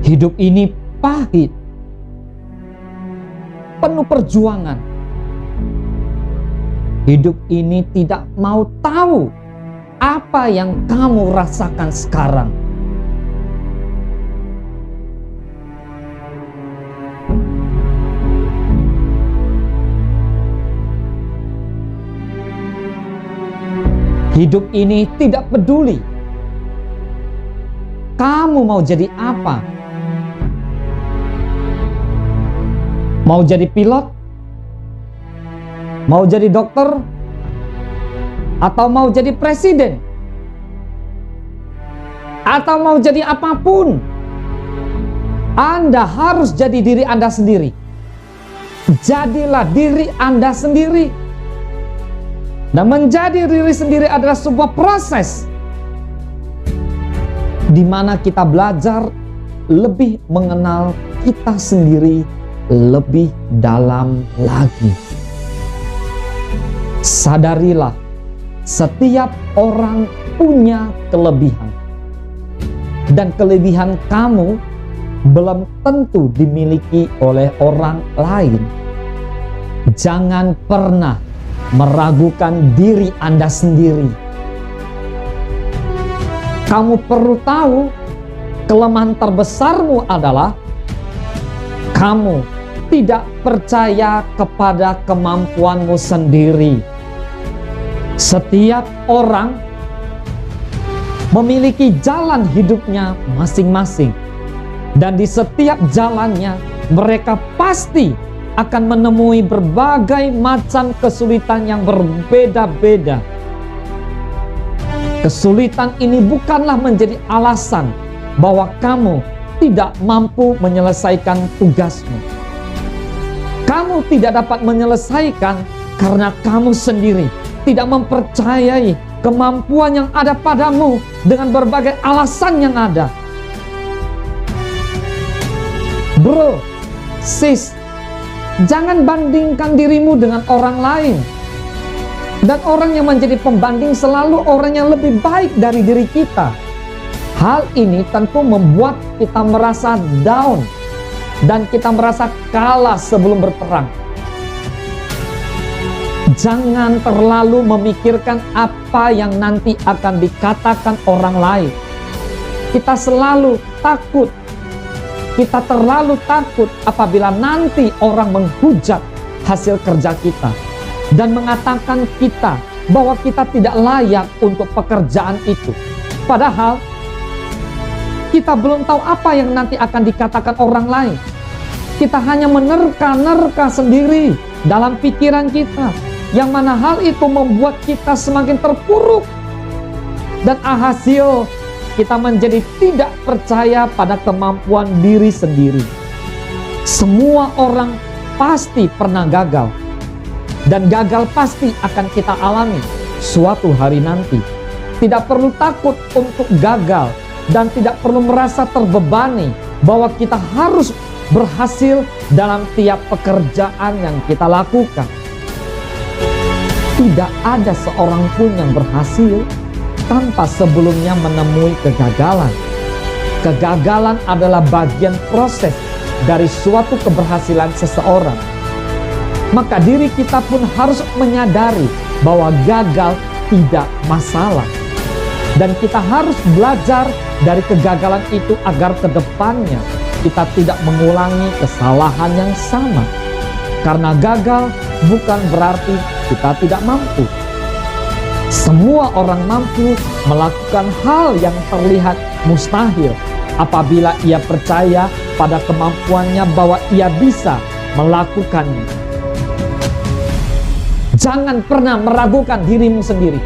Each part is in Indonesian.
Hidup ini pahit, penuh perjuangan. Hidup ini tidak mau tahu apa yang kamu rasakan sekarang. Hidup ini tidak peduli kamu mau jadi apa. Mau jadi pilot? Mau jadi dokter? Atau mau jadi presiden? Atau mau jadi apapun? Anda harus jadi diri Anda sendiri. Jadilah diri Anda sendiri. Dan menjadi diri sendiri adalah sebuah proses di mana kita belajar lebih mengenal kita sendiri lebih dalam lagi. Sadarilah, setiap orang punya kelebihan. Dan kelebihan kamu belum tentu dimiliki oleh orang lain. Jangan pernah meragukan diri Anda sendiri. Kamu perlu tahu, kelemahan terbesarmu adalah kamu tidak percaya kepada kemampuanmu sendiri. Setiap orang memiliki jalan hidupnya masing-masing, dan di setiap jalannya mereka pasti akan menemui berbagai macam kesulitan yang berbeda-beda. Kesulitan ini bukanlah menjadi alasan bahwa kamu tidak mampu menyelesaikan tugasmu. Kamu tidak dapat menyelesaikan karena kamu sendiri tidak mempercayai kemampuan yang ada padamu dengan berbagai alasan yang ada. Bro, sis, jangan bandingkan dirimu dengan orang lain. Dan orang yang menjadi pembanding selalu orang yang lebih baik dari diri kita. Hal ini tentu membuat kita merasa down dan kita merasa kalah sebelum berperang. Jangan terlalu memikirkan apa yang nanti akan dikatakan orang lain. Kita selalu takut. Kita terlalu takut apabila nanti orang menghujat hasil kerja kita dan mengatakan kita bahwa kita tidak layak untuk pekerjaan itu. Padahal kita belum tahu apa yang nanti akan dikatakan orang lain. Kita hanya menerka-nerka sendiri dalam pikiran kita, yang mana hal itu membuat kita semakin terpuruk. Dan hasil kita menjadi tidak percaya pada kemampuan diri sendiri. Semua orang pasti pernah gagal. Dan gagal pasti akan kita alami suatu hari nanti. Tidak perlu takut untuk gagal. Dan tidak perlu merasa terbebani bahwa kita harus berhasil dalam tiap pekerjaan yang kita lakukan. Tidak ada seorang pun yang berhasil tanpa sebelumnya menemui kegagalan. Kegagalan adalah bagian proses dari suatu keberhasilan seseorang. Maka diri kita pun harus menyadari bahwa gagal tidak masalah. Dan kita harus belajar dari kegagalan itu agar ke depannya kita tidak mengulangi kesalahan yang sama. Karena gagal bukan berarti kita tidak mampu. Semua orang mampu melakukan hal yang terlihat mustahil apabila ia percaya pada kemampuannya bahwa ia bisa melakukannya. Jangan pernah meragukan dirimu sendiri.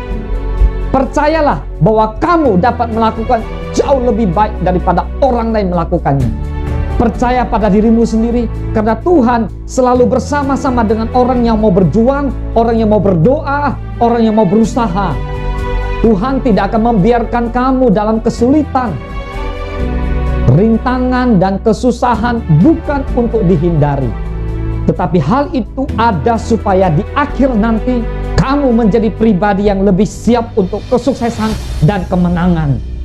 Percayalah bahwa kamu dapat melakukan jauh lebih baik daripada orang lain melakukannya. Percaya pada dirimu sendiri, karena Tuhan selalu bersama-sama dengan orang yang mau berjuang, orang yang mau berdoa, orang yang mau berusaha. Tuhan tidak akan membiarkan kamu dalam kesulitan. Rintangan dan kesusahan bukan untuk dihindari, tetapi hal itu ada supaya di akhir nanti kamu menjadi pribadi yang lebih siap untuk kesuksesan dan kemenangan.